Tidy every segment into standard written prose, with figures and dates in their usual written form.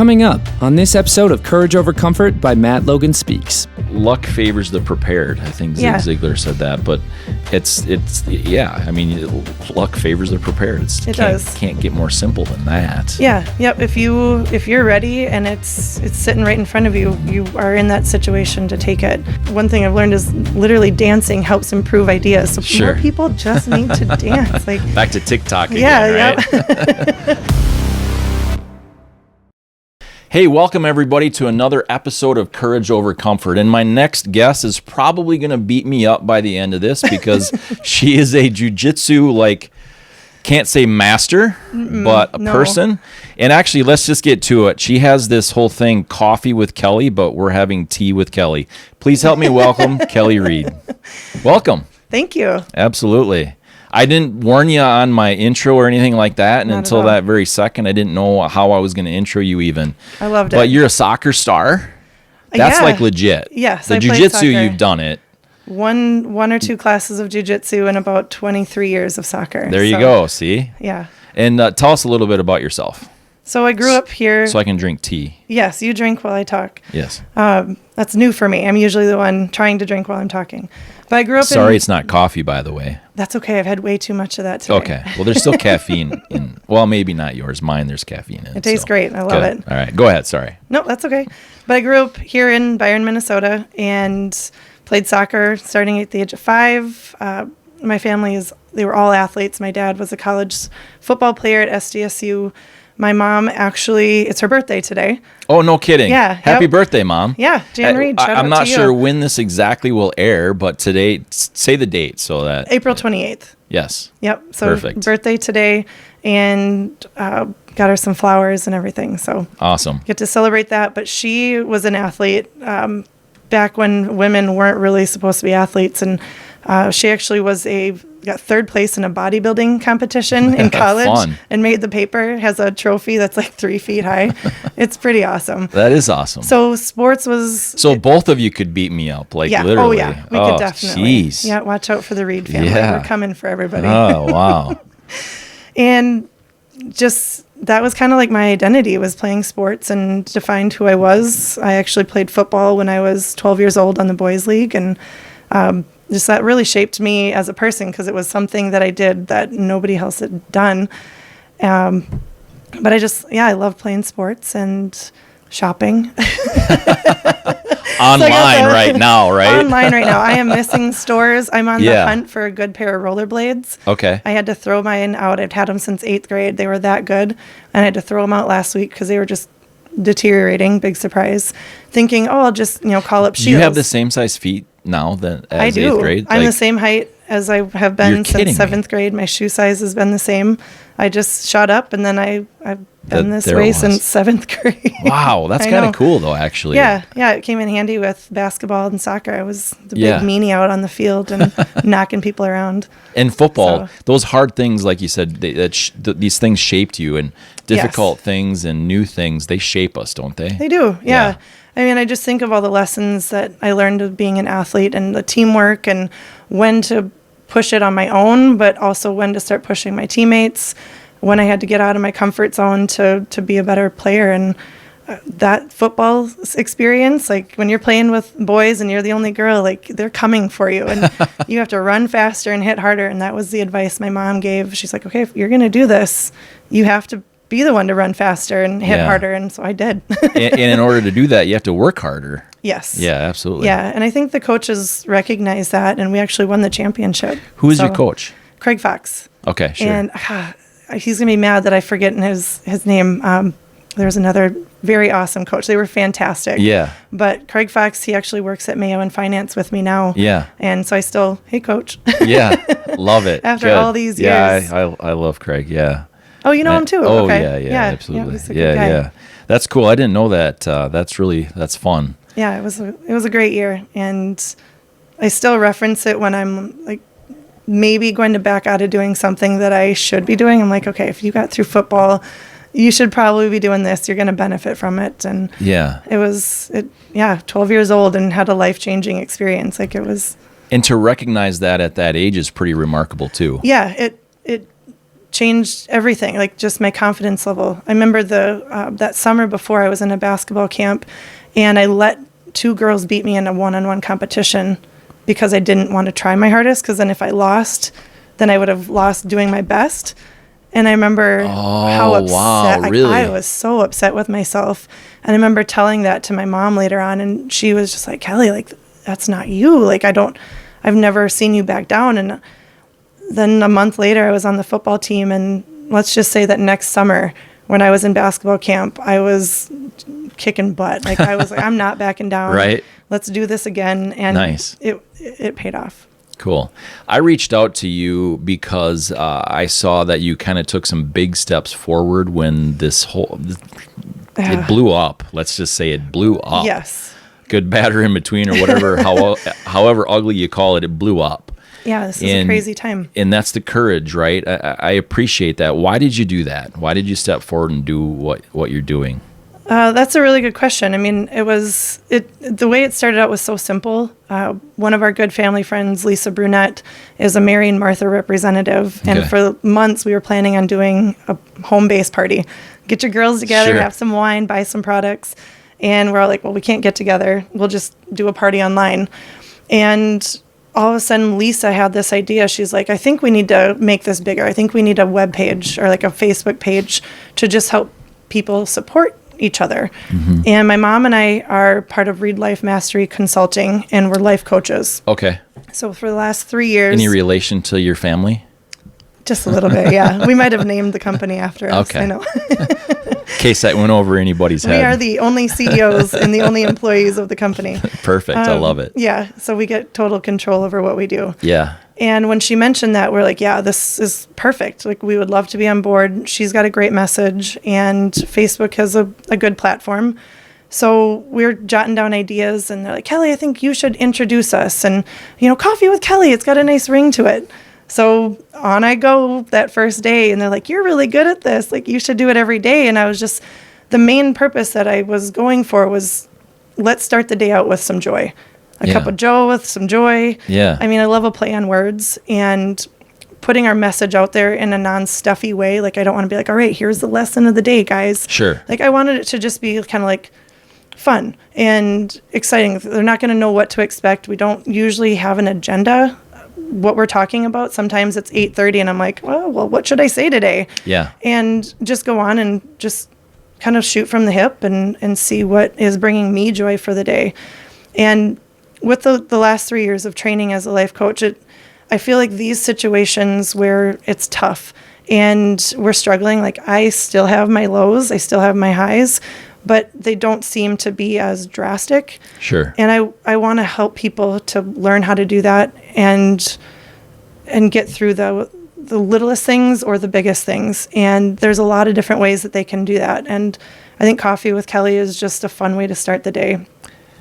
Coming up on this episode of Courage Over Comfort by Matt Logan Speaks. Luck favors the prepared. I think Zig Ziglar said that, but it's I mean, luck favors the prepared. It does. Can't get more simple than that. Yeah. Yep. If you're ready and it's sitting right in front of you, you are in that situation to take it. One thing I've learned is literally dancing helps improve ideas. So more people just need to dance. Like back to TikTok again, right? Yep. Hey, welcome everybody to another episode of Courage Over Comfort. And my next guest is probably going to beat me up by the end of this because she is a jiu-jitsu, can't say master, but a person. And actually, let's just get to it. She has this whole thing, coffee with Kelli, but we're having tea with Kelli. Please help me welcome Kelli Reed. Welcome. Thank you. Absolutely. I didn't warn you on my intro or anything like that, and until that very second, I didn't know how I was going to intro you even. I loved it. But you're a soccer star? That's legit. Yes, the jiu-jitsu, you've done it. One or two classes of jiu-jitsu and about 23 years of soccer. There you go, see? Yeah. And tell us a little bit about yourself. So I grew up here. So I can drink tea. Yes, you drink while I talk. Yes. That's new for me. I'm usually the one trying to drink while I'm talking. But I grew up Sorry, it's not coffee, by the way. That's okay. I've had way too much of that today. Okay. Well, there's still caffeine in. Well, maybe not yours. Mine, there's caffeine in. It tastes great. I love it. All right. Go ahead. Sorry. No, that's okay. But I grew up here in Byron, Minnesota, and played soccer starting at the age of 5. My family they were all athletes. My dad was a college football player at SDSU. My mom it's her birthday today. Oh, no kidding. Yeah. Happy birthday, Mom. Yeah, Jan Reed. Shout out to you. I'm not sure when this exactly will air, but today, say the date so that. April 28th. Yes. Yep. So perfect. Birthday today, and got her some flowers and everything. So awesome. Get to celebrate that. But she was an athlete back when women weren't really supposed to be athletes, and she actually got third place in a bodybuilding competition in college. Fun. And made the paper. Has a trophy that's like 3 feet high. It's pretty awesome. That is awesome. So sports was. So both of you could beat me up, literally. Oh yeah, we could definitely. Jeez. Yeah, watch out for the Reed family. Yeah. We're coming for everybody. Oh wow. And just that was kind of like my identity, was playing sports, and defined who I was. I actually played football when I was 12 years old on the boys league, and just that really shaped me as a person, because it was something that I did that nobody else had done. But I love playing sports and shopping. Online right now, right? Online right now. I am missing stores. I'm on the hunt for a good pair of rollerblades. Okay. I had to throw mine out. I'd had them since 8th grade. They were that good. And I had to throw them out last week because they were just deteriorating. Big surprise. Thinking, I'll just, call up Shields. You have the same size feet now as I do. 8th grade? I'm the same height as I have been since 7th me. grade. My shoe size has been the same. I just shot up, and then I've been this way since 7th grade. Wow, that's kind of cool, though, actually. Yeah, it came in handy with basketball and soccer. I was the big meanie out on the field and knocking people around. And football, those hard things, like you said, these things shaped you, and difficult things and new things, they shape us, don't they? They do, yeah. I mean, I just think of all the lessons that I learned of being an athlete, and the teamwork, and when to push it on my own, but also when to start pushing my teammates, when I had to get out of my comfort zone to be a better player. And that football experience, like when you're playing with boys and you're the only girl, like they're coming for you, and you have to run faster and hit harder. And that was the advice my mom gave. She's like, okay, if you're going to do this, you have to be the one to run faster and hit harder. And so I did. and in order to do that, you have to work harder. Yes. Yeah, absolutely. Yeah, and I think the coaches recognize that, and we actually won the championship. Who is your coach? Craig Fox. Okay, sure. And he's going to be mad that I forget his name. There was another very awesome coach. They were fantastic. Yeah. But Craig Fox, he actually works at Mayo in finance with me now. Yeah. And so I still, hey, coach. Yeah, love it. After all these years. Yeah, I love Craig, yeah. Oh, you know him too? Oh, okay. yeah, absolutely. He's a good guy. Yeah. That's cool. I didn't know that. That's fun. Yeah, it was a great year, and I still reference it when I'm like maybe going to back out of doing something that I should be doing. I'm like, okay, if you got through football, you should probably be doing this. You're going to benefit from it. And it was 12 years old and had a life-changing experience. Like it was. And to recognize that at that age is pretty remarkable too. Yeah, it changed everything, like just my confidence level. I remember that summer before I was in a basketball camp, and I let 2 girls beat me in a one-on-one competition because I didn't want to try my hardest, because then if I lost, then I would have lost doing my best. And I remember how upset, wow, really? I was so upset with myself. And I remember telling that to my mom later on, and she was just like, Kelli, like, that's not you. Like, I've never seen you back down. And then a month later, I was on the football team, and let's just say that next summer, when I was in basketball camp, I was kicking butt. Like, I was like, I'm not backing down. Right. Let's do this again. And nice. It paid off. Cool. I reached out to you because I saw that you kind of took some big steps forward when it blew up. Let's just say it blew up. Yes. Good, bad, or in between, or whatever, however ugly you call it, it blew up. Yeah, this is a crazy time. And that's the courage, right? I appreciate that. Why did you do that? Why did you step forward and do what you're doing? That's a really good question. I mean, the way it started out was so simple. One of our good family friends, Lisa Brunette, is a Mary and Martha representative. And for months, we were planning on doing a home-based party. Get your girls together, have some wine, buy some products. And we're all like, well, we can't get together. We'll just do a party online. And all of a sudden, Lisa had this idea. She's like, I think we need to make this bigger. I think we need a web page or like a Facebook page to just help people support each other. Mm-hmm. And my mom and I are part of Reed Life Mastery Consulting, and we're life coaches. Okay. So for the last 3 years. Any relation to your family? Just a little bit, yeah. We might have named the company after us. Okay. I know. In case that went over anybody's head. We are the only CEOs and the only employees of the company. Perfect. I love it. Yeah. So we get total control over what we do. Yeah. And when she mentioned that, we're like, yeah, this is perfect. Like, we would love to be on board. She's got a great message, and Facebook has a good platform. So we're jotting down ideas, and they're like, Kelli, I think you should introduce us. And, Coffee with Kelli, it's got a nice ring to it. So on I go that first day, and they're like, you're really good at this. Like, you should do it every day. And I was just, the main purpose that I was going for was, let's start the day out with some joy. A cup of joe with some joy. Yeah. I mean, I love a play on words, and putting our message out there in a non-stuffy way. Like, I don't want to be like, all right, here's the lesson of the day, guys. Sure. Like, I wanted it to just be kind of like fun and exciting. They're not going to know what to expect. We don't usually have an agenda, what we're talking about. Sometimes it's 8:30 and I'm like, oh, well, what should I say today? Yeah. And just go on and just kind of shoot from the hip and see what is bringing me joy for the day. And with the last 3 years of training as a life coach, I feel like these situations where it's tough and we're struggling, like, I still have my lows, I still have my highs, but they don't seem to be as drastic. Sure. And I want to help people to learn how to do that and get through the littlest things or the biggest things. And there's a lot of different ways that they can do that. And I think Coffee with Kelli is just a fun way to start the day.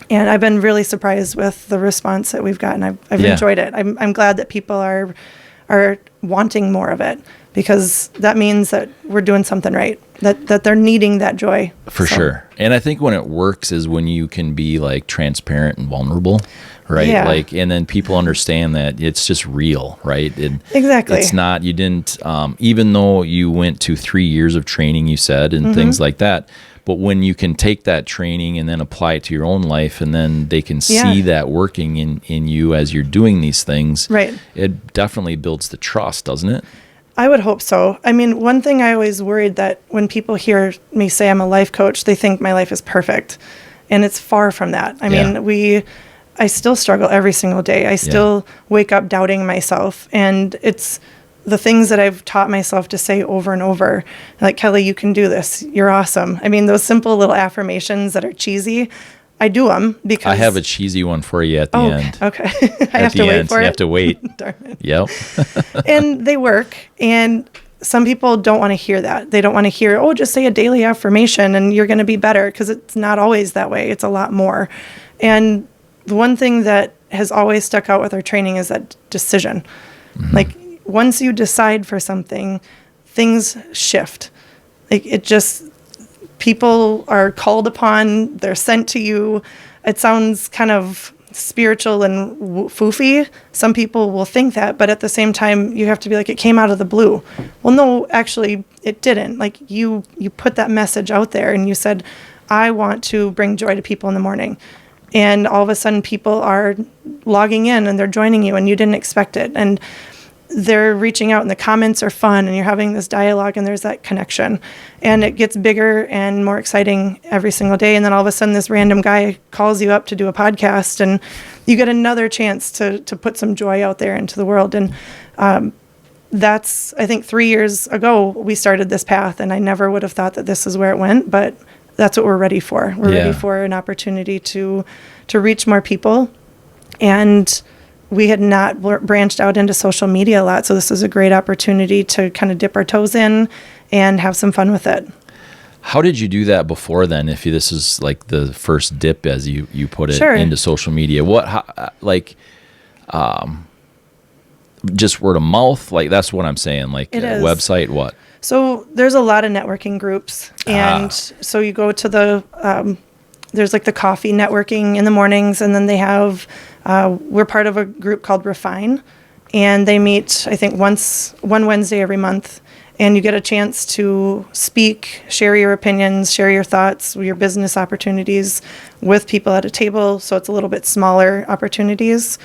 And I've been really surprised with the response that we've gotten. I've enjoyed it. I'm glad that people are wanting more of it, because that means that we're doing something right, that they're needing that joy. For sure. And I think when it works is when you can be like transparent and vulnerable, right? Yeah. Like, and then people understand that it's just real, right? Exactly. It's not, you didn't, even though you went to 3 years of training, you said, and things like that. But when you can take that training and then apply it to your own life, and then they can see that working in you as you're doing these things, right, it definitely builds the trust, doesn't it? I would hope so. I mean, one thing I always worried that when people hear me say I'm a life coach, they think my life is perfect. And it's far from that. I mean, I still struggle every single day. I still wake up doubting myself. And it's the things that I've taught myself to say over and over, like, Kelli, you can do this. You're awesome. I mean, those simple little affirmations that are cheesy, I do them because... I have a cheesy one for you at the end. Okay. I have to wait for it. You have to wait. Darn it. Yep. And they work. And some people don't want to hear that. They don't want to hear, oh, just say a daily affirmation and you're going to be better, because it's not always that way. It's a lot more. And the one thing that has always stuck out with our training is that decision. Mm-hmm. Like, once you decide for something, things shift. Like, it just, people are called upon, they're sent to you. It sounds kind of spiritual and foofy. Some people will think that, but at the same time, you have to be like, it came out of the blue. Well, no, actually, it didn't. Like you put that message out there and you said, I want to bring joy to people in the morning. And all of a sudden, people are logging in and they're joining you and you didn't expect it. And they're reaching out and the comments are fun and you're having this dialogue and there's that connection. And it gets bigger and more exciting every single day. And then all of a sudden this random guy calls you up to do a podcast and you get another chance to put some joy out there into the world. And that's, I think 3 years ago, we started this path and I never would have thought that this is where it went, but that's what we're ready for. We're ready for an opportunity to reach more people. And we had not branched out into social media a lot, so this is a great opportunity to kind of dip our toes in and have some fun with it. How did you do that before then, if this is like the first dip, as you put it, into social media? Just word of mouth? Like, that's what I'm saying, like a website, what? So there's a lot of networking groups, and so you go to there's like the coffee networking in the mornings, and then they have, we're part of a group called Refine, and they meet, I think, one Wednesday every month, and you get a chance to speak, share your opinions, share your thoughts, your business opportunities with people at a table, so it's a little bit smaller opportunities.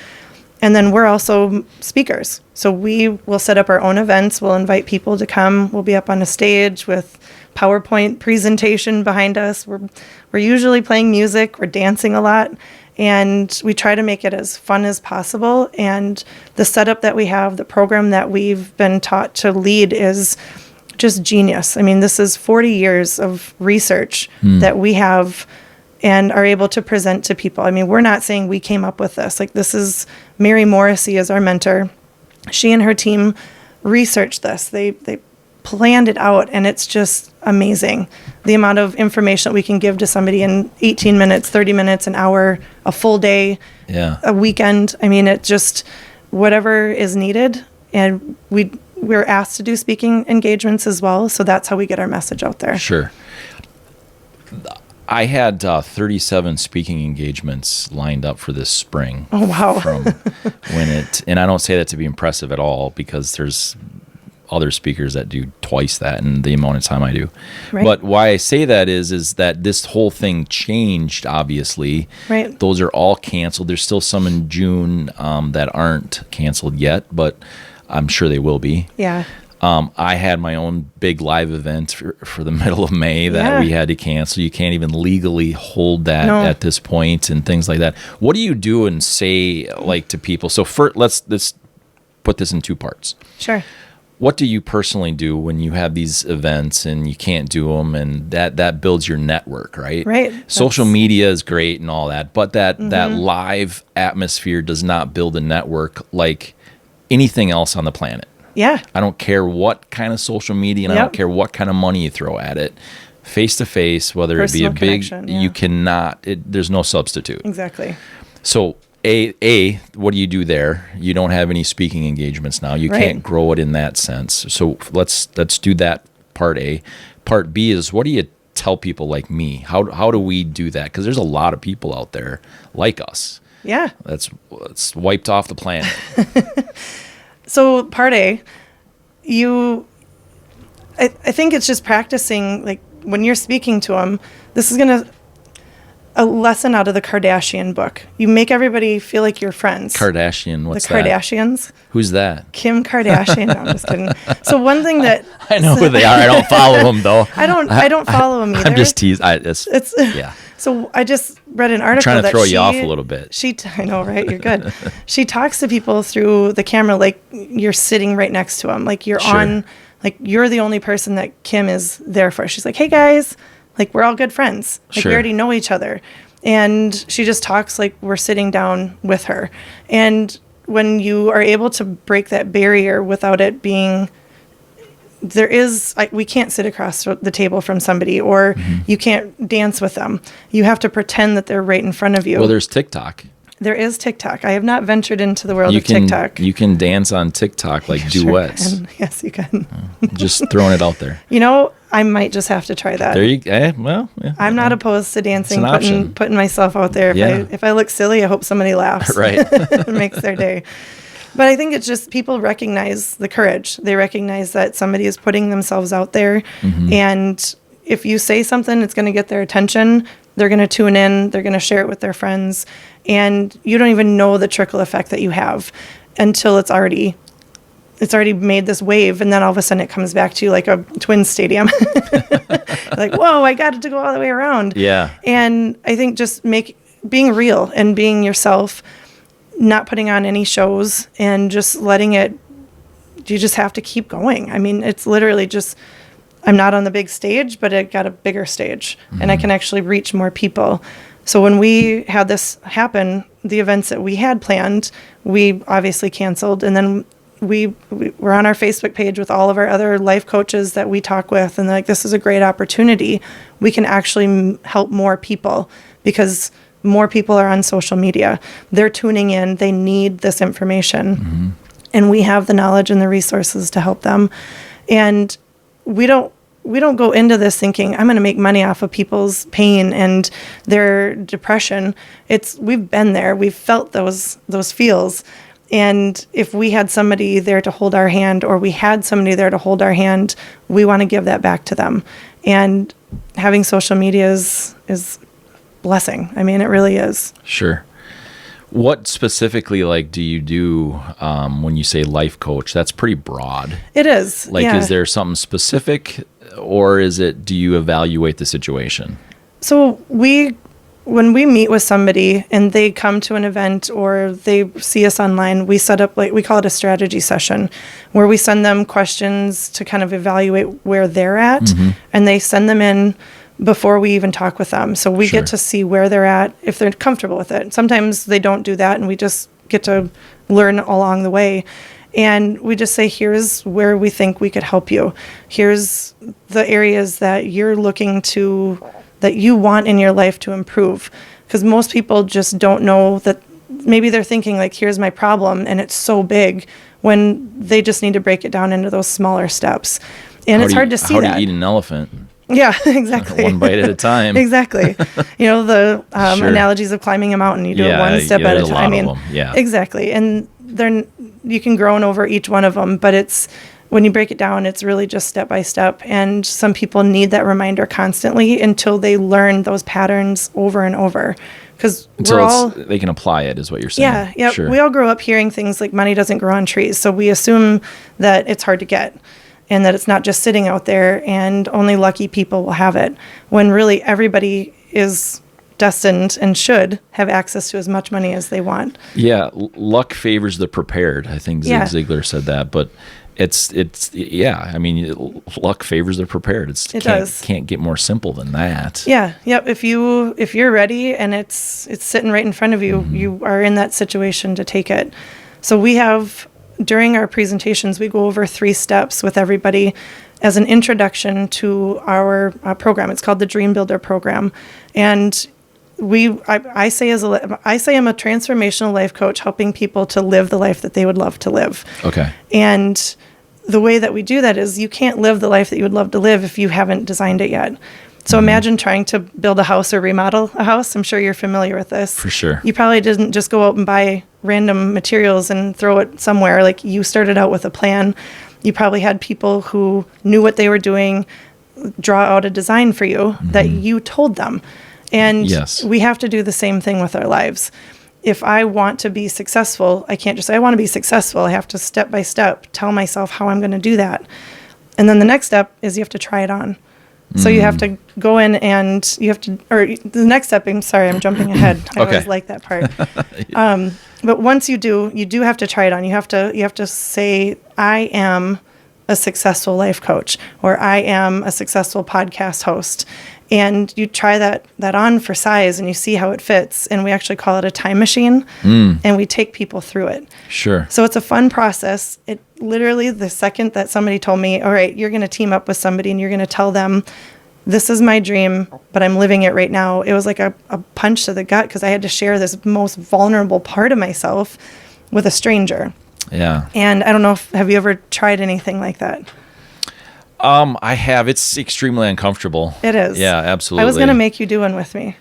And then we're also speakers. So we will set up our own events. We'll invite people to come. We'll be up on a stage with PowerPoint presentation behind us. We're usually playing music. We're dancing a lot. And we try to make it as fun as possible. And the setup that we have, the program that we've been taught to lead is just genius. I mean, this is 40 years of research that we have and are able to present to people. I mean, we're not saying we came up with this. Like, this is Mary Morrisey is our mentor. She and her team researched this. They planned it out, and it's just amazing. The amount of information that we can give to somebody in 18 minutes, 30 minutes, an hour, a full day, a weekend. I mean, it just, whatever is needed. And we're asked to do speaking engagements as well. So that's how we get our message out there. Sure. I had 37 speaking engagements lined up for this spring. Oh, wow. And I don't say that to be impressive at all, because there's other speakers that do twice that in the amount of time I do. Right. But why I say that is that this whole thing changed, obviously. Right. Those are all canceled. There's still some in June that aren't canceled yet, but I'm sure they will be. Yeah. I had my own big live event for the middle of May that we had to cancel. You can't even legally hold that at this point and things like that. What do you do and say, like, to people? So first, let's put this in two parts. Sure. What do you personally do when you have these events and you can't do them, and that builds your network, right? Right. Social media is great and all that, but that live atmosphere does not build a network like anything else on the planet. Yeah. I don't care what kind of social media, and I don't care what kind of money you throw at it. Face to face, whether Personal it be a big, connection, you cannot, there's no substitute. Exactly. So what do you do there? You don't have any speaking engagements now. You can't grow it in that sense. So let's do that, part A. Part B is, what do you tell people like me? How do we do that? Because there's a lot of people out there like us. Yeah. That's wiped off the planet. So part A, I think it's just practicing, like, when you're speaking to them, this is a lesson out of the Kardashian book. You make everybody feel like you're friends. Kardashian, what's that? The Kardashians. Who's that? Kim Kardashian. No, I'm just kidding. So one thing that I know who they are. I don't follow them though. I don't follow them either. I'm just teasing. Yeah. So I just read an article trying to throw you off a little bit. I know, right? You're good. She talks to people through the camera like you're sitting right next to them, like you're on, like you're the only person that Kim is there for. She's like, hey guys, like we're all good friends. Like we already know each other. And she just talks like we're sitting down with her. And when you are able to break that barrier without it being, we can't sit across the table from somebody, or you can't dance with them. You have to pretend that they're right in front of you. Well, there's TikTok. There is TikTok. I have not ventured into the world of TikTok. You can dance on TikTok like duets. Sure can. Yes, you can. Just throwing it out there. I might just have to try that. There you go. I'm not opposed to dancing, putting myself out there. If I look silly, I hope somebody laughs. Right. It makes their day. But I think it's just people recognize the courage. They recognize that somebody is putting themselves out there. Mm-hmm. And if you say something, it's going to get their attention. They're going to tune in. They're going to share it with their friends. And you don't even know the trickle effect that you have until it's already made this wave. And then all of a sudden it comes back to you like a Twins stadium. Like, whoa, I got it to go all the way around. Yeah. And I think just being real and being yourself, not putting on any shows and just letting it, you just have to keep going. I mean, it's literally just, I'm not on the big stage, but it got a bigger stage and I can actually reach more people. So when we had this happen, the events that we had planned, we obviously canceled. And then we were on our Facebook page with all of our other life coaches that we talk with. And they're like, this is a great opportunity. We can actually help more people because more people are on social media. They're tuning in. They need this information. Mm-hmm. And we have the knowledge and the resources to help them. And we don't go into this thinking, I'm going to make money off of people's pain and their depression. We've been there. We've felt those feels. And if we had somebody there to hold our hand, or we had somebody there to hold our hand, we want to give that back to them. And having social media is blessing. I mean, it really is. Sure. What specifically do you do when you say life coach? That's pretty broad. It is. Is there something specific, or do you evaluate the situation? So when we meet with somebody and they come to an event or they see us online, we set up, we call it a strategy session, where we send them questions to kind of evaluate where they're at. Mm-hmm. And they send them in before we even talk with them. So we get to see where they're at, if they're comfortable with it. Sometimes they don't do that, and we just get to learn along the way. And we just say, here's where we think we could help you. Here's the areas that you're looking to, that you want in your life to improve. Because most people just don't know that. Maybe they're thinking here's my problem, and it's so big, when they just need to break it down into those smaller steps. And it's hard to see that. How do you eat an elephant? Yeah, exactly. One bite at a time. Exactly. The analogies of climbing a mountain. You do it one step at a time. Exactly. And you can groan over each one of them, but when you break it down, it's really just step by step. And some people need that reminder constantly until they learn those patterns over and over. Because they can apply it, is what you're saying. Yeah. Sure. We all grow up hearing things like money doesn't grow on trees. So we assume that it's hard to get, and that it's not just sitting out there and only lucky people will have it, when really everybody is destined and should have access to as much money as they want. Yeah, luck favors the prepared. I think Zig Ziglar said that, but I mean, luck favors the prepared. It does. Can't get more simple than that. Yeah. Yep. If you're ready and it's sitting right in front of you, mm-hmm. you are in that situation to take it. So during our presentations, we go over 3 steps with everybody as an introduction to our program. It's called the Dream Builder program. And I say I'm a transformational life coach, helping people to live the life that they would love to live. Okay. And the way that we do that is, you can't live the life that you would love to live if you haven't designed it yet. So imagine trying to build a house or remodel a house. I'm sure you're familiar with this. For sure. You probably didn't just go out and buy random materials and throw it somewhere. You started out with a plan. You probably had people who knew what they were doing draw out a design for you mm-hmm. that you told them. And we have to do the same thing with our lives. If I want to be successful, I can't just say I want to be successful. I have to step by step tell myself how I'm going to do that. And then the next step is you have to try it on. So you have to go in and the next step, I'm sorry, I'm jumping ahead. I always like that part. But once you do have to try it on. You have to say, I am a successful life coach, or I am a successful podcast host. And you try that on for size, and you see how it fits. And we actually call it a time machine, and we take people through it. Sure. So it's a fun process. It literally, the second that somebody told me, all right, you're going to team up with somebody and you're going to tell them this is my dream, but I'm living it right now. It was like a punch to the gut because I had to share this most vulnerable part of myself with a stranger. Yeah. And I don't know have you ever tried anything like that? I have. It's extremely uncomfortable. It is. Yeah, absolutely. I was going to make you do one with me.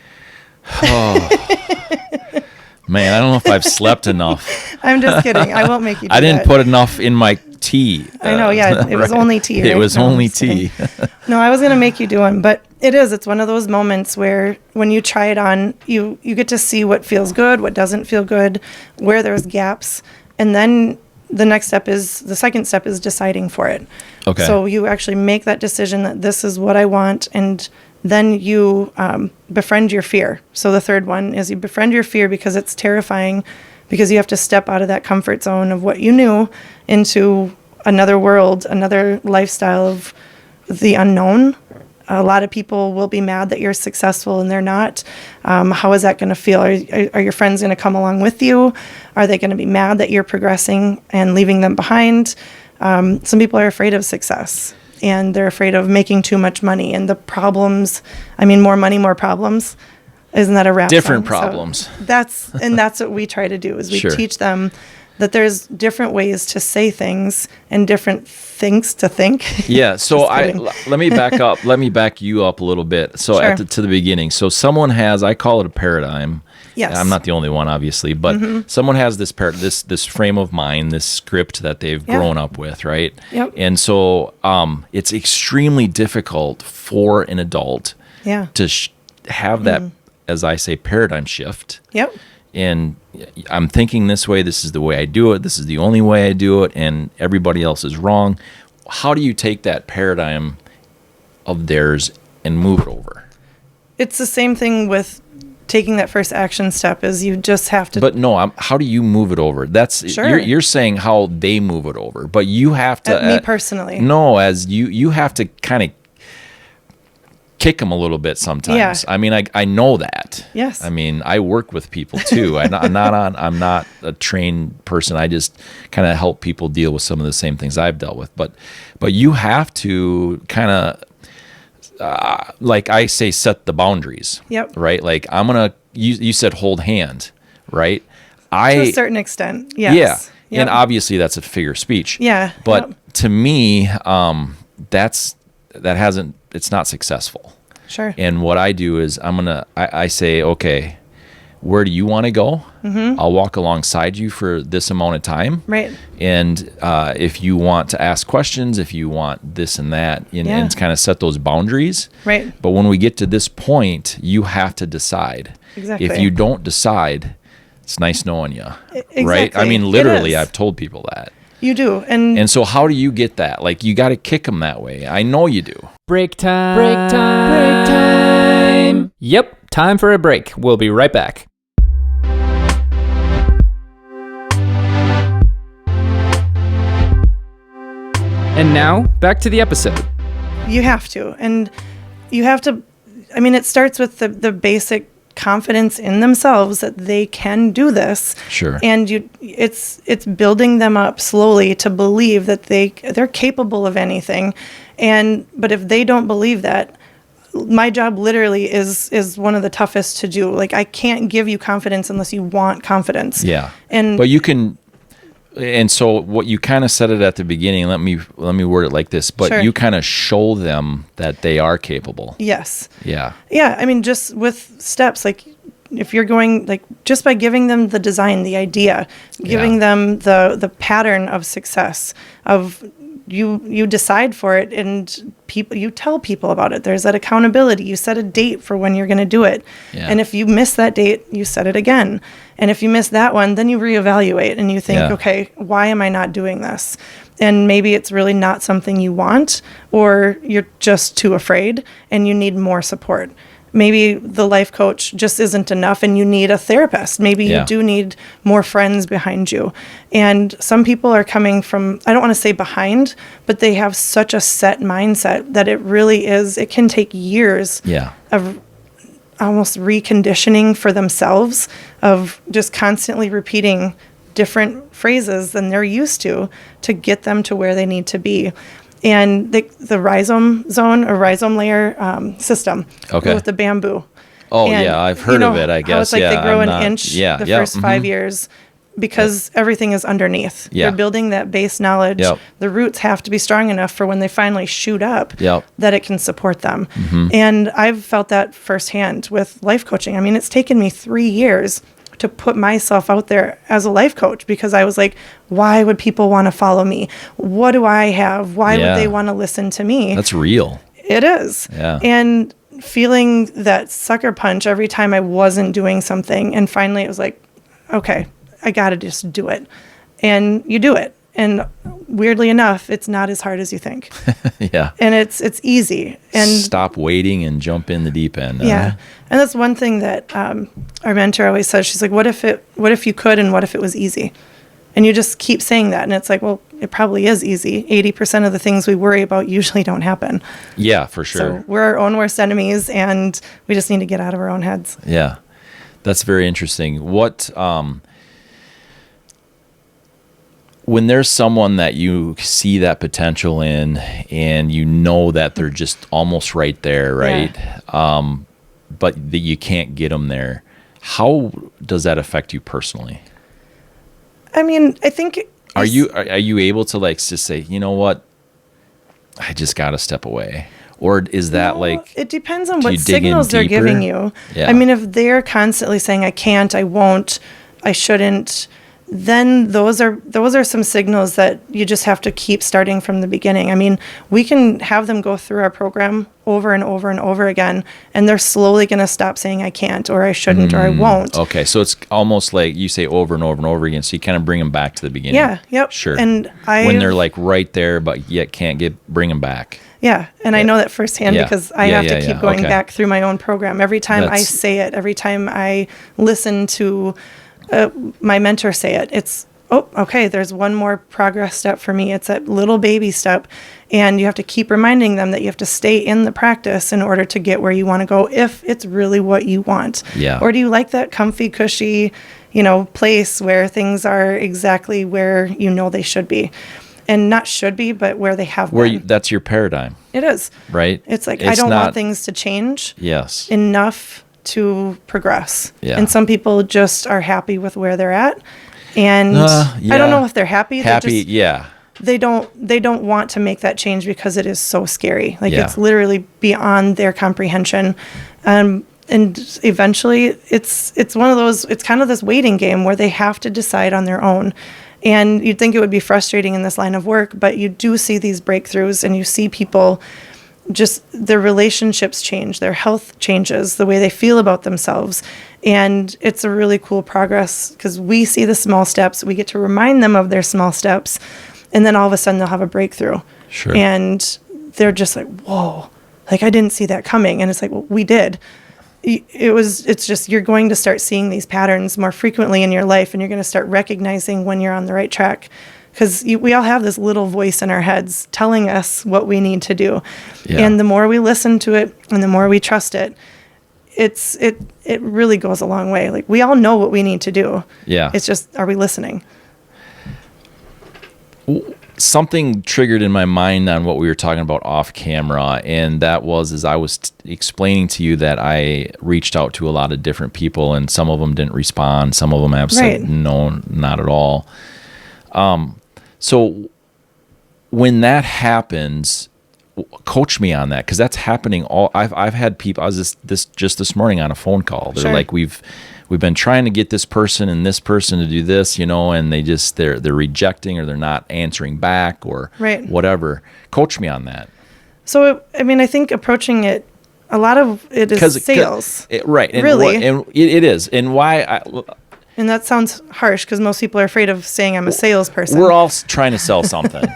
Man, I don't know if I've slept enough. I'm just kidding. I won't make you do I didn't that. put enough in my tea. I know, yeah. It was only tea, right? It was No, only I'm just kidding. tea. No, I was going to make you do one, but it's one of those moments where when you try it on, you get to see what feels good, what doesn't feel good, where there's gaps. And then the second step is deciding for it. Okay. So you actually make that decision that this is what I want, and then you befriend your fear. So the third one is you befriend your fear because it's terrifying, because you have to step out of that comfort zone of what you knew into another world, another lifestyle of the unknown. A lot of people will be mad that you're successful and they're not. How is that going to feel? Are your friends going to come along with you? Are they going to be mad that you're progressing and leaving them behind? Some people are afraid of success, and they're afraid of making too much money and the problems. I mean, more money, more problems. Isn't that a rap Different song? problems. So that's what we try to do is we Sure. teach them that there's different ways to say things and different things to think. Yeah. So Just kidding. let me back up. Let me back you up a little bit. So Sure. to the beginning. So someone has, I call it a paradigm. Yes. I'm not the only one, obviously, but someone has this this frame of mind, this script that they've Yeah. grown up with, right? Yep. And so it's extremely difficult for an adult Yeah. to have that, as I say, paradigm shift. Yep. And I'm thinking this way, this is the way I do it, this is the only way I do it, and everybody else is wrong. How do you take that paradigm of theirs and move it over? It's the same thing with taking that first action step is you just have to. But no, how do you move it over? That's Sure. you're saying how they move it over, but you have to. Me personally. No, as you have to kind of kick them a little bit sometimes. Yeah. I mean, I know that. Yes. I mean, I work with people too. I'm not a trained person. I just kind of help people deal with some of the same things I've dealt with. But you have to kind of, like I say, set the boundaries. Yep. Right. Like you said, hold hand. Right. To a certain extent. Yes. Yeah. Yep. And obviously that's a figure of speech. Yeah. But Yep. to me, it's not successful. Sure. And what I do is I say, okay, where do you want to go? Mm-hmm. I'll walk alongside you for this amount of time. Right. And if you want to ask questions, if you want this and that, and kind of set those boundaries. Right. But when we get to this point, you have to decide. Exactly. If you don't decide, it's nice knowing you. Exactly. Right? I mean, It literally, is. I've told people that. You do. And And so how do you get that? Like, you got to kick them that way. I know you do. Break time. Break time. Break time. Yep, time for a break. We'll be right back. And now, back to the episode. you have to. And you have to, I mean, it starts with the basic confidence in themselves that they can do this. Sure. And it's building them up slowly to believe that they're capable of anything. But if they don't believe that, my job literally is one of the toughest to do. Like, I can't give you confidence unless you want confidence. Yeah. But you can, and so what you kind of said it at the beginning, let me word it like this, but Sure. you kind of show them that they are capable. yes. Yeah. Yeah, I mean, just with steps, like if you're going, like just by giving them the design, the idea, giving them the pattern of success, of you decide for it, and you tell people about it. There's that accountability. You set a date for when you're going to do it. Yeah. And if you miss that date, you set it again. And if you miss that one, then you reevaluate and you think, Yeah. okay, why am I not doing this? And maybe it's really not something you want, or you're just too afraid and you need more support. Maybe the life coach just isn't enough and you need a therapist. Maybe Yeah. you do need more friends behind you. And some people are coming from, I don't want to say behind, but they have such a set mindset that it can take years Yeah. of almost reconditioning for themselves, of just constantly repeating different phrases than they're used to get them to where they need to be. and the rhizome zone or rhizome layer system with the bamboo. Oh, And yeah, I've heard of it, I how guess. it's like yeah, they grow I'm an not- inch yeah, the yeah, first 5 years because everything is underneath. Yeah. They're building that base knowledge. Yep. The roots have to be strong enough for when they finally shoot up Yep. that it can support them. And I've felt that firsthand with life coaching. I mean, it's taken me 3 years to put myself out there as a life coach because I was like, why would people want to follow me? What do I have? Why Yeah. would they want to listen to me? That's real. It is. Yeah. And feeling that sucker punch every time I wasn't doing something. And finally it was like, okay, I got to just do it. And you do it. And weirdly enough, it's not as hard as you think. Yeah. And it's easy. And Stop waiting and jump in the deep end. yeah. And that's one thing that our mentor always says. She's like, what if you could, and what if it was easy? And you just keep saying that. And it's like, well, it probably is easy. 80% of the things we worry about usually don't happen. Yeah, for sure. So we're our own worst enemies, and we just need to get out of our own heads. Yeah. That's very interesting. What, when there's someone that you see that potential in and you know that they're just almost right there, right? Yeah. But that you can't get them there, how does that affect you personally? I mean, I think Are you able to like just say, you know what, I just got to step away? Or is that like, it depends on do what you dig in signals they're deeper? giving you. Yeah. I mean, if they're constantly saying, I can't, I won't, I shouldn't, then those are some signals that you just have to keep starting from the beginning. I mean, we can have them go through our program over and over and over again, and they're slowly going to stop saying I can't or I shouldn't or I won't. okay, so it's almost like you say over and over and over again, so you kind of bring them back to the beginning. Yeah, yep. Sure. And when they're like right there, but yet can't bring them back. Yeah, and I know that firsthand Yeah. because I Yeah, have to yeah, keep yeah. going Okay. back through my own program. Every time I That's- say it, every time I listen to my mentor say it, it's, oh, okay, there's one more progress step for me. It's that little baby step. And you have to keep reminding them that you have to stay in the practice in order to get where you want to go if it's really what you want. Yeah. Or do you like that comfy, cushy, place where things are exactly where you know they should be? And not should be, but where they have been. That's your paradigm, It is. right? It's like, I don't want things to change Yes. enough to progress. Yeah. And some people just are happy with where they're at. And I yeah. don't know if they're happy. Happy, yeah. They don't want to make that change because it is so scary. Like Yeah. it's literally beyond their comprehension. And eventually it's one of those, it's kind of this waiting game where they have to decide on their own. And you'd think it would be frustrating in this line of work, but you do see these breakthroughs and you see people just their relationships change, their health changes, the way they feel about themselves. And it's a really cool progress because we see the small steps. We get to remind them of their small steps. And then all of a sudden they'll have a breakthrough. Sure. And they're just like, whoa, like I didn't see that coming. And it's like, well, we did. It's just, you're going to start seeing these patterns more frequently in your life, and you're going to start recognizing when you're on the right track. Because we all have this little voice in our heads telling us what we need to do. Yeah. And the more we listen to it and the more we trust it, it really goes a long way. Like we all know what we need to do. Yeah. It's just, are we listening? Something triggered in my mind on what we were talking about off camera, and that was as I was explaining to you that I reached out to a lot of different people, and some of them didn't respond. Some of them have said, Right. no, not at all. So when that happens, coach me on that, because that's happening I've had people. I was this morning on a phone call. They're Sure. like, we've been trying to get this person and this person to do this, and they're rejecting, or they're not answering back, or Right. whatever. Coach me on that. So, I think approaching it, a lot of it is sales. Right. And Really? it is. And why And that sounds harsh because most people are afraid of saying I'm a salesperson. we're all trying to sell something.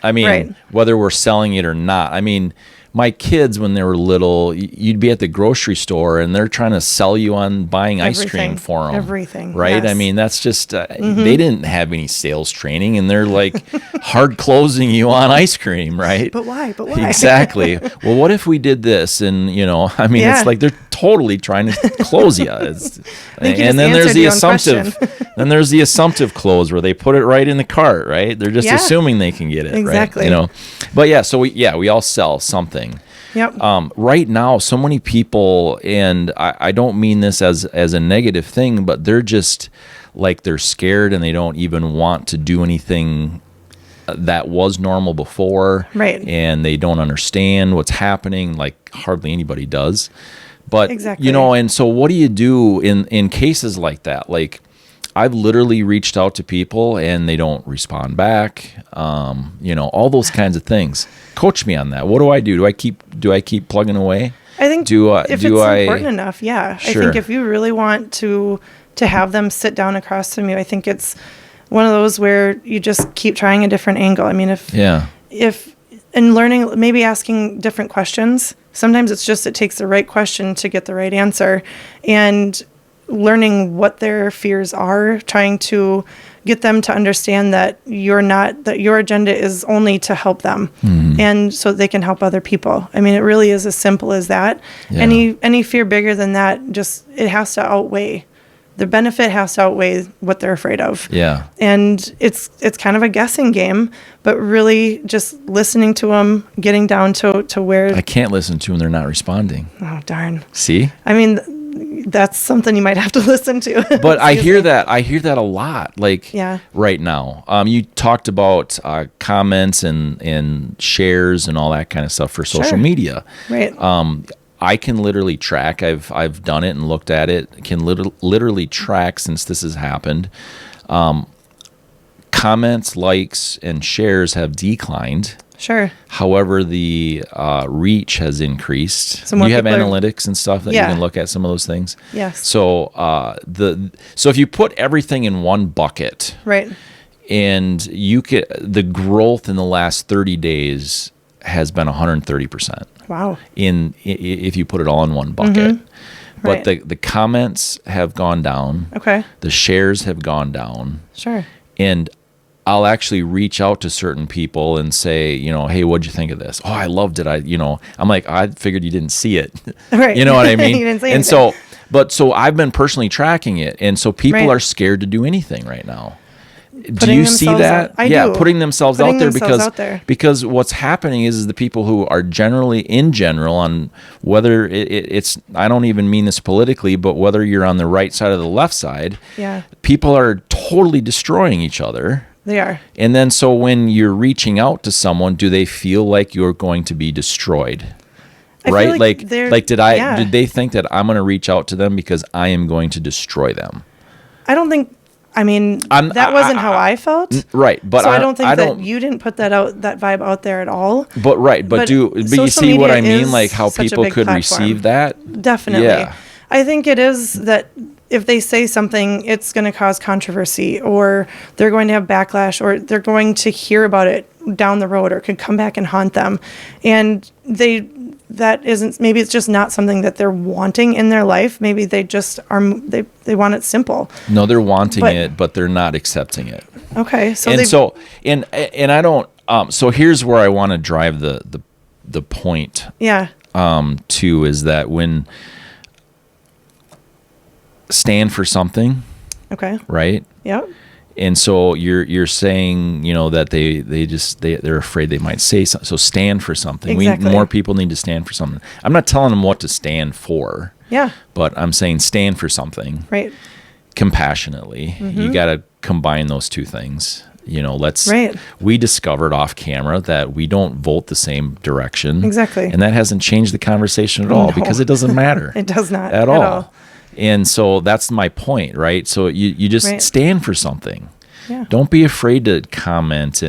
I mean, Right. whether we're selling it or not. I mean, my kids, when they were little, you'd be at the grocery store and they're trying to sell you on buying ice cream Everything. for them. Everything, Right? yes. I mean, that's just, they didn't have any sales training, and they're like hard closing you on ice cream, right? But why? But why? Exactly. Well, what if we did this? And, I mean, Yeah. it's like they're totally trying to close you. And then there's the assumptive. Then there's the assumptive close where they put it right in the cart, right? They're just assuming they can get it, exactly. right? But yeah, so we all sell something. Yep. Right now, so many people, and I don't mean this as a negative thing, but they're just like they're scared and they don't even want to do anything that was normal before. Right. And they don't understand what's happening, like hardly anybody does. But, exactly. And so what do you do in cases like that? Like, I've literally reached out to people and they don't respond back. All those kinds of things. Coach me on that. What do I do? Do I keep plugging away? I think if it's important enough, yeah. Sure. I think if you really want to have them sit down across from you, I think it's one of those where you just keep trying a different angle. I mean, if and learning, maybe asking different questions. Sometimes it takes the right question to get the right answer, and learning what their fears are, trying to get them to understand that your agenda is only to help them, and so they can help other people. I mean, it really is as simple as that. Yeah. Any fear bigger than that, it has to outweigh. The benefit has to outweigh what they're afraid of. Yeah. And it's kind of a guessing game, but really just listening to them, getting down to where... I can't listen to them. They're not responding. Oh, darn. See? I mean, that's something you might have to listen to. But I hear that a lot, like right now. You talked about comments and shares and all that kind of stuff for social media. Right. I can literally track. I've done it and looked at it. Can literally track since this has happened. Comments, likes, and shares have declined. Sure. However, the reach has increased. So you have analytics and stuff that you can look at some of those things. Yes. So so if you put everything in one bucket, right, and the growth in the last 30 days has been 130%. Wow. If you put it all in one bucket. But the comments have gone down. Okay. The shares have gone down. Sure. And I'll actually reach out to certain people and say, hey, what'd you think of this? Oh, I loved it. I'm like, I figured you didn't see it. Right. You know what I mean? You didn't say anything. So I've been personally tracking it. And so people are scared to do anything right now. Do you see that? I do. Putting themselves out there because what's happening is the people who are in general on whether it's I don't even mean this politically, but whether you're on the right side or the left side, people are totally destroying each other. They are. And then so when you're reaching out to someone, do they feel like you're going to be destroyed? Right? Like did they think that I'm going to reach out to them because I am going to destroy them? I don't think that wasn't how I felt. Right, but so I don't think that you didn't put that vibe out there at all. But you see what I mean, like how people could receive that? Definitely. Yeah. I think it is that if they say something, it's going to cause controversy, or they're going to have backlash, or they're going to hear about it down the road, or could come back and haunt them. And maybe it's just not something that they're wanting in their life. Maybe they just they want it simple. No, they're wanting it, but they're not accepting it. Okay. And I don't, so here's where I want to drive the point. Yeah. To is that when stand for something. Okay. Right? Yep. And so you're saying, that they're afraid they might say something. So stand for something. Exactly. More people need to stand for something. I'm not telling them what to stand for. Yeah. But I'm saying stand for something. Right. Compassionately. Mm-hmm. You got to combine those two things. Right. We discovered off camera that we don't vote the same direction. Exactly. And that hasn't changed the conversation at all because it doesn't matter. It does not at all. And so that's my point, right? So you just stand for something. Yeah. Don't be afraid to comment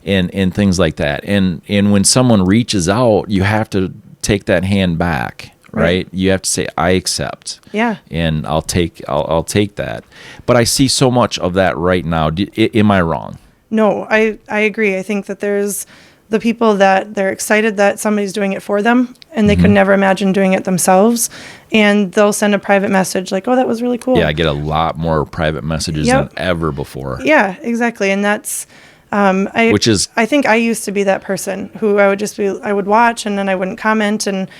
and things like that. And when someone reaches out, you have to take that hand back, right? You have to say, I accept. Yeah. And I'll take that. But I see so much of that right now. Am I wrong? No, I agree. I think that there's the people that they're excited that somebody's doing it for them, and they could never imagine doing it themselves. And they'll send a private message like, oh, that was really cool. Yeah, I get a lot more private messages than ever before. Yeah, exactly. And that's, I think I used to be that person who I would watch and then I wouldn't comment. And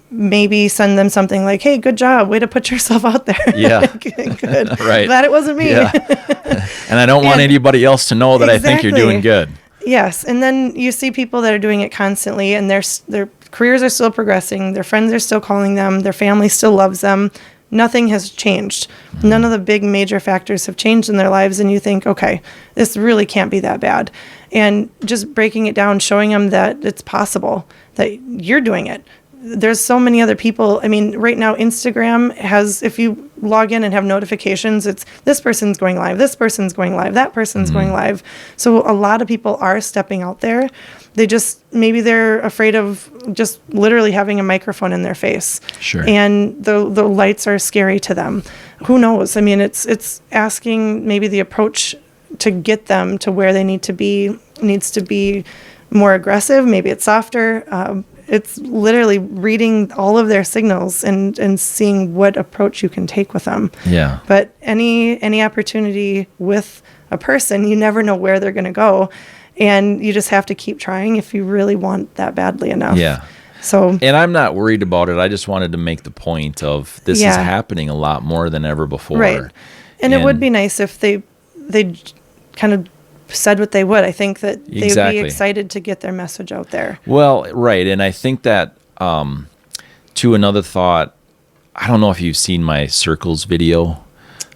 maybe send them something like, hey, good job, way to put yourself out there. Yeah. Good. Right. Glad it wasn't me. Yeah. And I don't want anybody else to know that I think you're doing good. Yes. And then you see people that are doing it constantly, and their careers are still progressing. Their friends are still calling them. Their family still loves them. Nothing has changed. None of the big major factors have changed in their lives. And you think, okay, this really can't be that bad. And just breaking it down, showing them that it's possible, that you're doing it. There's so many other people. I mean, right now, Instagram has, if you log in and have notifications, it's this person's going live, this person's going live, that person's going live. So a lot of people are stepping out there. Maybe they're afraid of just literally having a microphone in their face. Sure. And the lights are scary to them. Who knows? I mean, it's asking maybe the approach to get them to where they need to be needs to be more aggressive. Maybe it's softer. It's literally reading all of their signals and seeing what approach you can take with them. Yeah. But any opportunity with a person, you never know where they're going to go. And you just have to keep trying if you really want that badly enough. Yeah. So, and I'm not worried about it. I just wanted to make the point of this is happening a lot more than ever before. Right. And it would be nice if they kind of said what they would. I think that they would be excited to get their message out there. Well, right. And I think that to another thought, I don't know if you've seen my circles video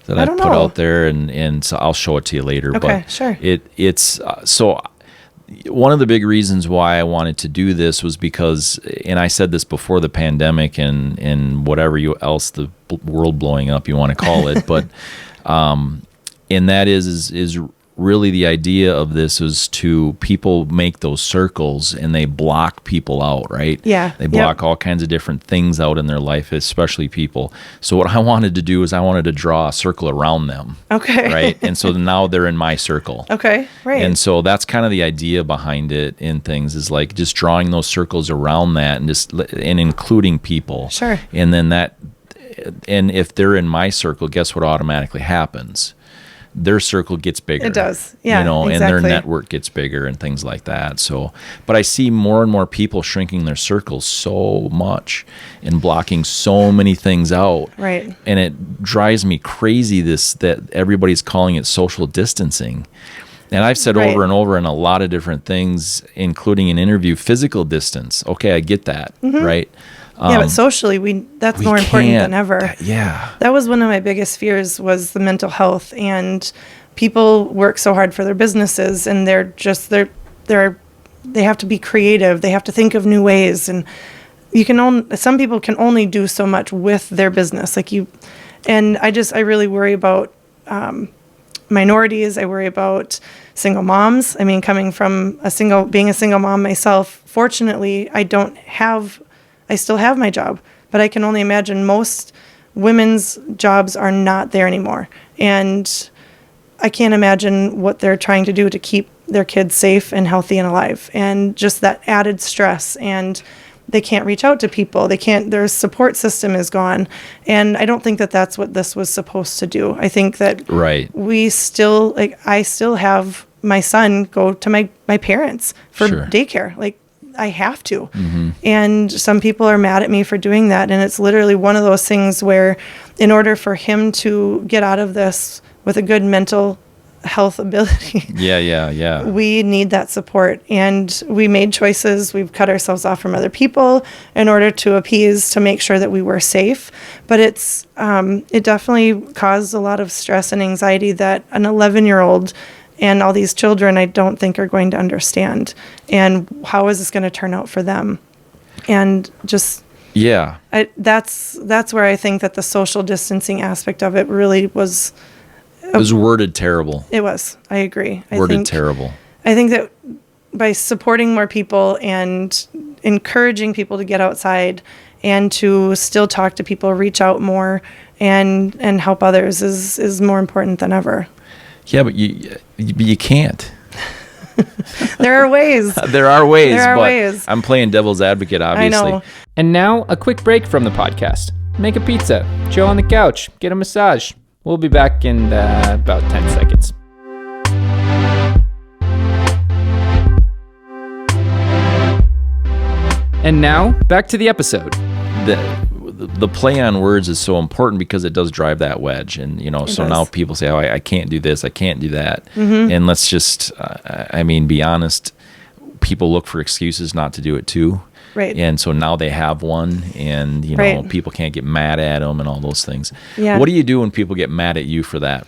that I put out there, and so I'll show it to you later. Okay, but sure. It's so one of the big reasons why I wanted to do this was because, and I said this before the pandemic and whatever else the world blowing up you want to call it, but and that is really the idea of this is to people make those circles and they block people out, right? Yeah. They block all kinds of different things out in their life, especially people. So what I wanted to do is I wanted to draw a circle around them. Okay. Right? And so now they're in my circle. Okay. Right. And so that's kind of the idea behind it in things is like just drawing those circles around that and including people. Sure. And then and if they're in my circle, guess what automatically happens? Their circle gets bigger. It does. Yeah, and exactly. their network gets bigger and things like that. So, but I see more and more people shrinking their circles so much and blocking so many things out. Right. And it drives me crazy that everybody's calling it social distancing. And I've said over and over in a lot of different things, including an interview, physical distance. Okay, I get that, right? Yeah, but socially, that's more important than ever. Yeah. That was one of my biggest fears was the mental health, and people work so hard for their businesses, and they have to be creative. They have to think of new ways, and some people can only do so much with their business. And I really worry about minorities. I worry about single moms. I mean, coming from being a single mom myself, fortunately, I still have my job, but I can only imagine most women's jobs are not there anymore. And I can't imagine what they're trying to do to keep their kids safe and healthy and alive. And just that added stress, and they can't reach out to people. Their support system is gone. And I don't think that that's what this was supposed to do. I think that I still have my son go to my parents for daycare. I have to. Mm-hmm. And some people are mad at me for doing that. And it's literally one of those things where in order for him to get out of this with a good mental health ability, we need that support. And we made choices. We've cut ourselves off from other people in order to appease, to make sure that we were safe. But it definitely caused a lot of stress and anxiety that an 11-year-old and all these children, I don't think, are going to understand. And how is this going to turn out for them? And just that's where I think that the social distancing aspect of it really was. It was worded terrible. It was. I agree. Terrible. I think that by supporting more people and encouraging people to get outside and to still talk to people, reach out more, and help others is more important than ever. Yeah, but you can't. There are ways. There are ways. I'm playing devil's advocate, obviously. I know. And now, a quick break from the podcast. Make a pizza, chill on the couch, get a massage. We'll be back in about 10 seconds. And now, back to the episode. the play on words is so important because it does drive that wedge. And, so now people say, oh, I can't do this, I can't do that. And let's just, be honest, people look for excuses not to do it too. Right. And so now they have one, and, Right. people can't get mad at them and all those things. Yeah. What do you do when people get mad at you for that?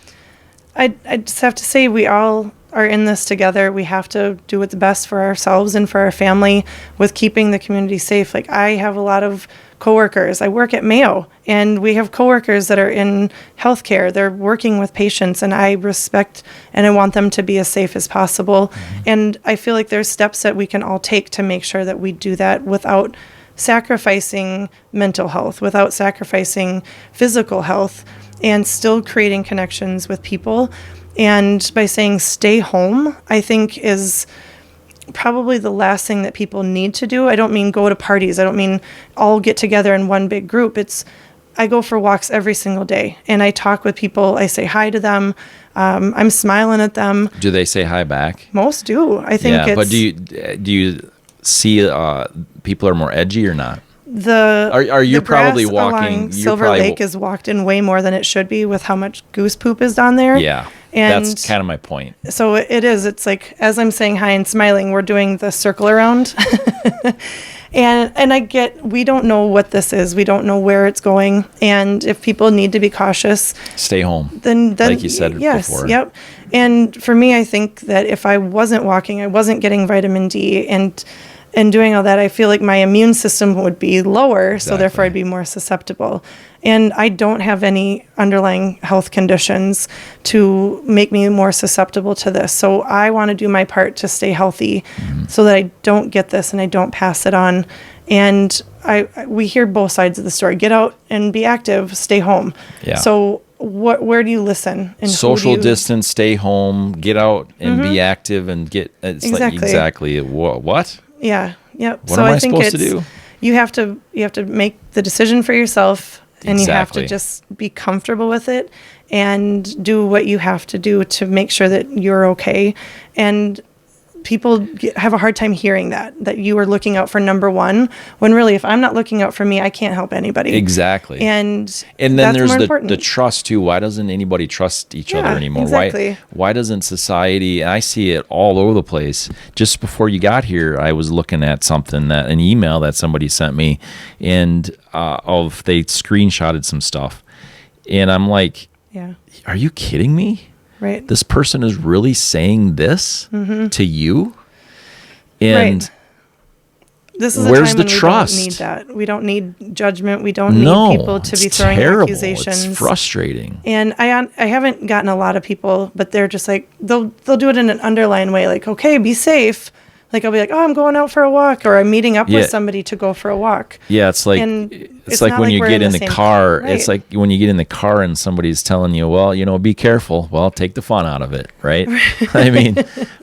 I just have to say we all are in this together. We have to do what's best for ourselves and for our family with keeping the community safe. Like, I have a lot of coworkers. I work at Mayo, and we have coworkers that are in healthcare. They're working with patients, and I respect and I want them to be as safe as possible. And I feel like there's steps that we can all take to make sure that we do that without sacrificing mental health, without sacrificing physical health, and still creating connections with people. And by saying stay home, I think is probably the last thing that people need to do. I don't mean go to parties. I don't mean all get together in one big group. I go for walks every single day, and I talk with people. I say hi to them. I'm smiling at them. Do they say hi back? Most do. I think but do you see people are more edgy or not? Are you probably walking? Silver Lake is walked in way more than it should be with how much goose poop is down there. Yeah, and that's kind of my point. So it is. It's like as I'm saying hi and smiling, we're doing the circle around. And we don't know what this is. We don't know where it's going. And if people need to be cautious, stay home. Then like you said yes, before. Yep. And for me, I think that if I wasn't walking, I wasn't getting vitamin D and doing all that, I feel like my immune system would be lower, so therefore I'd be more susceptible. And I don't have any underlying health conditions to make me more susceptible to this. So I want to do my part to stay healthy so that I don't get this and I don't pass it on. And we hear both sides of the story. Get out and be active, stay home. Yeah. So where do you listen? And social distance, stay home, get out and be active and get, it's exactly. like exactly what? Yeah. Yep. What am I supposed to do? You have to make the decision for yourself, and you have to just be comfortable with it and do what you have to do to make sure that you're okay. And people have a hard time hearing that you are looking out for number one, when really, if I'm not looking out for me, I can't help anybody. Exactly. And then that's there's more the trust too. Why doesn't anybody trust each other anymore? Exactly. Why doesn't society, and I see it all over the place. Just before you got here, I was looking at something, an email that somebody sent me, and they screenshotted some stuff. And I'm like, are you kidding me? Right. This person is really saying this to you? And this is where's a time the when trust? We don't need that. We don't need judgment. We don't need people to be throwing accusations. It's frustrating. And I haven't gotten a lot of people, but they're just like, they'll do it in an underlying way, like, okay, be safe. Like, I'll be like, oh, I'm going out for a walk, or I'm meeting up with somebody to go for a walk. Yeah, it's like when you get in the car. Right. It's like when you get in the car and somebody's telling you, well, be careful. Well, take the fun out of it, right? I mean,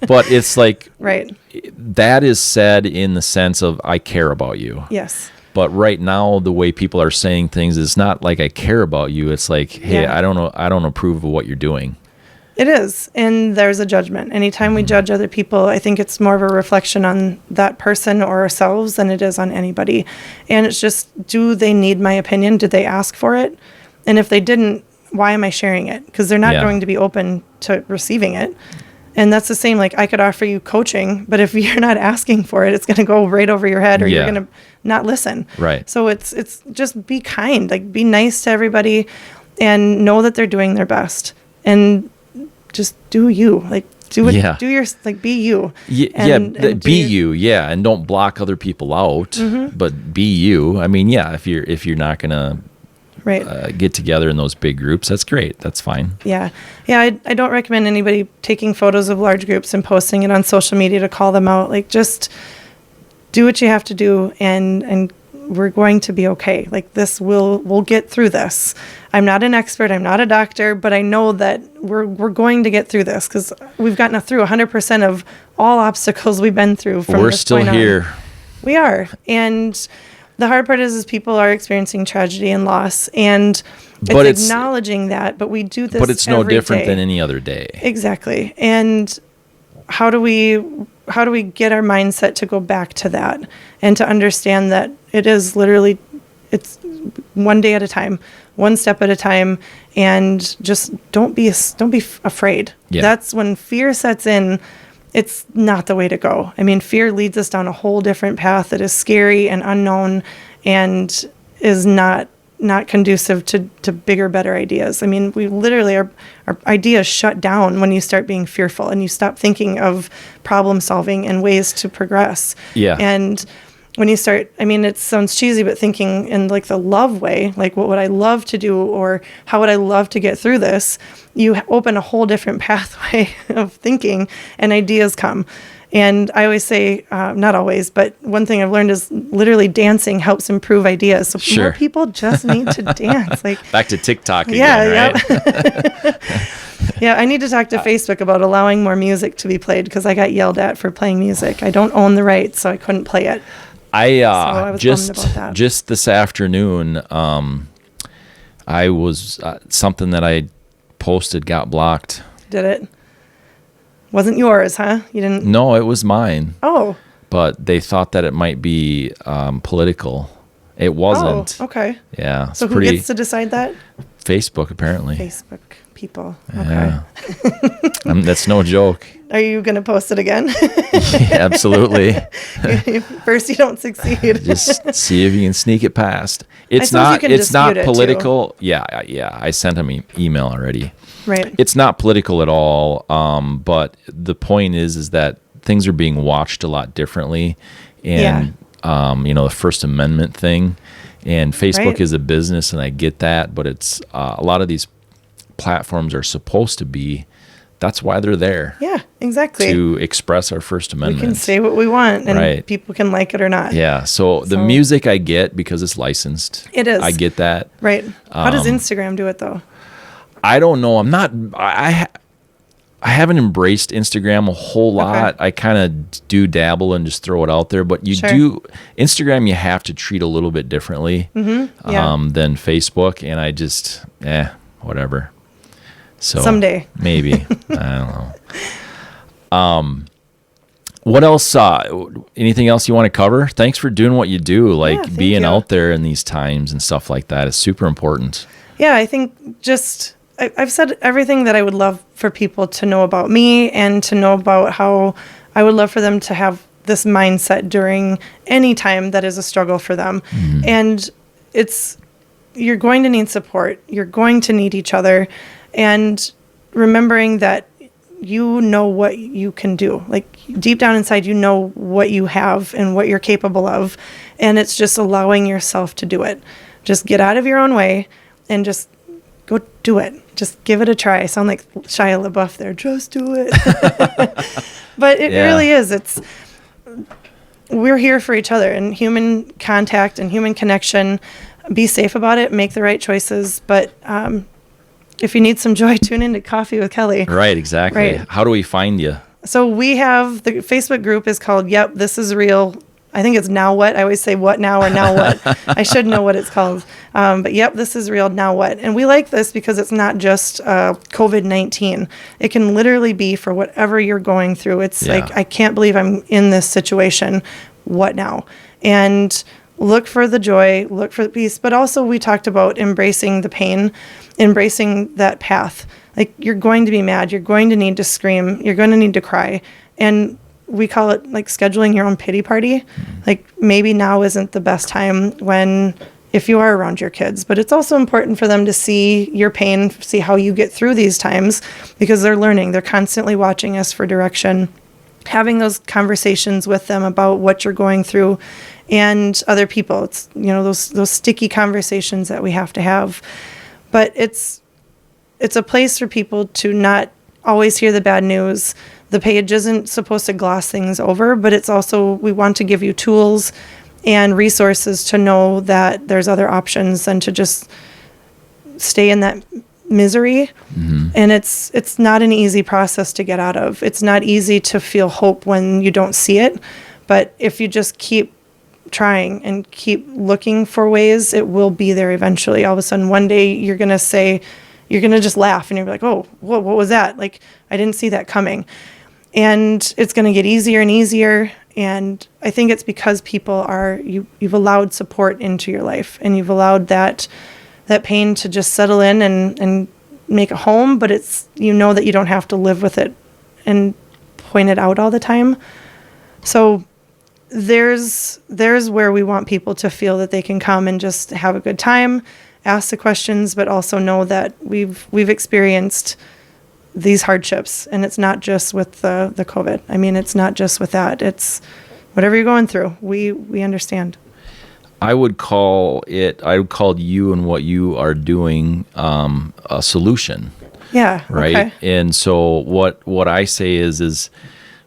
but it's like that is said in the sense of I care about you. Yes. But right now, the way people are saying things is not like I care about you. It's like, hey, I don't approve of what you're doing. It is. And there's a judgment. Anytime we judge other people, I think it's more of a reflection on that person or ourselves than it is on anybody. And it's just, do they need my opinion? Did they ask for it? And if they didn't, why am I sharing it? Because they're not going to be open to receiving it. And that's the same, like I could offer you coaching, but if you're not asking for it, it's going to go right over your head, or you're going to not listen. Right. So it's just be kind, like be nice to everybody and know that they're doing their best. And just do you, like do it, do your, like be you. And be you. Yeah. And don't block other people out, but be you. I mean, if you're not going to get together in those big groups, that's great. That's fine. Yeah. I don't recommend anybody taking photos of large groups and posting it on social media to call them out. Like, just do what you have to do, and we're going to be okay. Like, we'll get through this. I'm not an expert. I'm not a doctor, but I know that we're going to get through this, because we've gotten through 100% of all obstacles we've been through. We're still here. We are. And the hard part is people are experiencing tragedy and loss, and it's acknowledging that, but we do this But it's no different day. than any other day. Exactly. And how do we get our mindset to go back to that and to understand that it is literally it's one day at a time, one step at a time, and just don't be afraid. Yeah. That's when fear sets in. It's not the way to go. I mean, fear leads us down a whole different path that is scary and unknown and is not conducive to bigger, better ideas. I mean, we literally, our ideas shut down when you start being fearful and you stop thinking of problem solving and ways to progress. Yeah. And when you start, I mean, it sounds cheesy, but thinking in like the love way, like what would I love to do or how would I love to get through this? You open a whole different pathway of thinking and ideas come. And I always say, not always, but one thing I've learned is literally dancing helps improve ideas. So more people just need to dance. Like back to TikTok again, right? Yep. Yeah, I need to talk to Facebook about allowing more music to be played because I got yelled at for playing music. I don't own the rights, so I couldn't play it. I was bummed about that. Just this afternoon, I was something that I posted got blocked. Did it? Wasn't yours, huh? You didn't? No, it was mine. Oh. But they thought that it might be political. It wasn't. Oh, okay. Yeah. So who gets to decide that? Facebook, apparently. Facebook people. Yeah. Okay. That's no joke. Are you going to post it again? Yeah, absolutely. First, you don't succeed. Just see if you can sneak it past. It's not political. Yeah. I sent him an email already. Right. It's not political at all. But the point is that things are being watched a lot differently. And, the First Amendment thing. And Facebook is a business, and I get that. But it's a lot of these platforms are supposed to be. That's why they're there. Yeah, exactly. To express our First Amendment. We can say what we want, and people can like it or not. Yeah. So the music I get because it's licensed. It is. I get that. Right. How does Instagram do it though? I don't know. I haven't embraced Instagram a whole lot. Okay. I kind of do dabble and just throw it out there. But Instagram, you have to treat a little bit differently than Facebook. And I just, whatever. So someday. Maybe. I don't know. What else? Anything else you want to cover? Thanks for doing what you do. Like being out there in these times and stuff like that is super important. Yeah, I think I've said everything that I would love for people to know about me and to know about how I would love for them to have this mindset during any time that is a struggle for them. Mm-hmm. And you're going to need support. You're going to need each other. And remembering that you know what you can do. Like deep down inside, you know what you have and what you're capable of. And it's just allowing yourself to do it. Just get out of your own way and just go do it. Just give it a try. I sound like Shia LaBeouf there. Just do it. But it really is. We're here for each other and human contact and human connection. Be safe about it. Make the right choices. But if you need some joy, tune into Coffee with Kelli. Right, exactly. Right. How do we find you? So we have the Facebook group is called Yep, This Is Real. I think it's Now What. I always say what now or now what. I should know what it's called. But Yep, This Is Real, Now What. And we like this because it's not just COVID-19. It can literally be for whatever you're going through. It's like, I can't believe I'm in this situation. What now? And look for the joy, look for the peace. But also we talked about embracing the pain, embracing that path. Like you're going to be mad. You're going to need to scream. You're going to need to cry. And we call it like scheduling your own pity party. Like maybe now isn't the best time if you are around your kids, but it's also important for them to see your pain, see how you get through these times because they're learning. They're constantly watching us for direction. Having those conversations with them about what you're going through and other people. It's, those sticky conversations that we have to have. But it's a place for people to not always hear the bad news. The page isn't supposed to gloss things over, but it's also, we want to give you tools and resources to know that there's other options than to just stay in that misery. Mm-hmm. And it's not an easy process to get out of. It's not easy to feel hope when you don't see it. But if you just keep trying and keep looking for ways, it will be there eventually. All of a sudden, one day you're going to just laugh and you're like, oh, what was that? Like, I didn't see that coming. And it's going to get easier and easier. And I think it's because you've allowed support into your life, and you've allowed that pain to just settle in and make a home, but it's, that you don't have to live with it and point it out all the time. So there's where we want people to feel that they can come and just have a good time, ask the questions, but also know that we've experienced these hardships, and it's not just with the COVID. I mean, it's not just with that. It's whatever you're going through. We understand. I would call you and what you are doing a solution. Yeah. Right. Okay. And so what I say is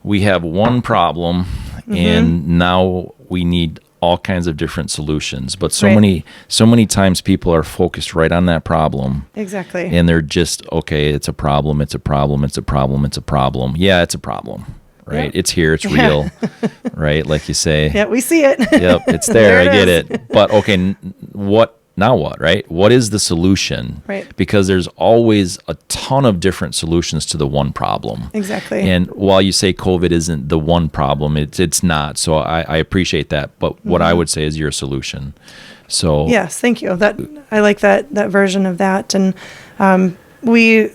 we have one problem, and now we need all kinds of different solutions. But so many times people are focused right on that problem. Exactly. And they're just, okay, it's a problem, it's a problem, it's a problem, it's a problem. Yeah, it's a problem. Right? Yeah. It's here, it's real. Right? Like you say. Yeah, we see it. Yep, it's there. I get it. But okay, now what, right? What is the solution? Right. Because there's always a ton of different solutions to the one problem. Exactly. And while you say COVID isn't the one problem, it's not. So I appreciate that. But what I would say is your solution. So yes, thank you. I like that version of that. And we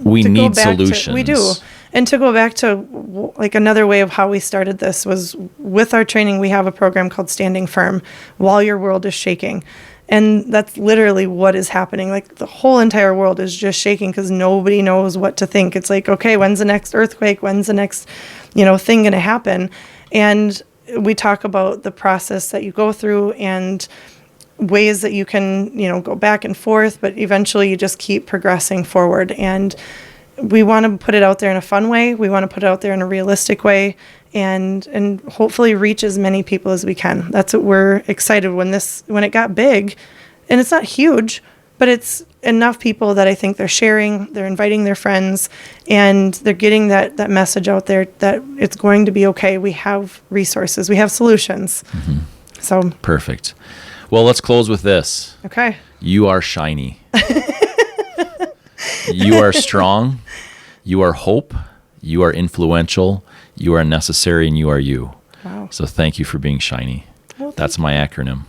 need solutions. We do. And to go back to like another way of how we started this was with our training, we have a program called Standing Firm while your world is shaking. And that's literally what is happening. Like the whole entire world is just shaking because nobody knows what to think. It's like, okay, when's the next earthquake? When's the next, thing going to happen? And we talk about the process that you go through and ways that you can, go back and forth, but eventually you just keep progressing forward. And we want to put it out there in a fun way. We want to put it out there in a realistic way, and hopefully reach as many people as we can. That's what we're excited when it got big, and it's not huge, but it's enough people that I think they're sharing, they're inviting their friends, and they're getting that message out there that it's going to be okay. We have resources, we have solutions. So perfect. Well, let's close with this. Okay. You are shiny. You are strong. You are hope. You are influential. You are necessary, and you are you. Wow. So thank you for being shiny. Well, that's my acronym.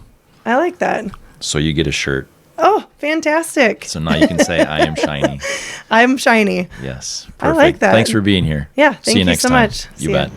I like that. So you get a shirt. Oh, fantastic. So now you can say, I am shiny. I'm shiny. Yes. Perfect. I like that. Thanks for being here. Yeah. Thank See you you next so time. much. You See bet. ya.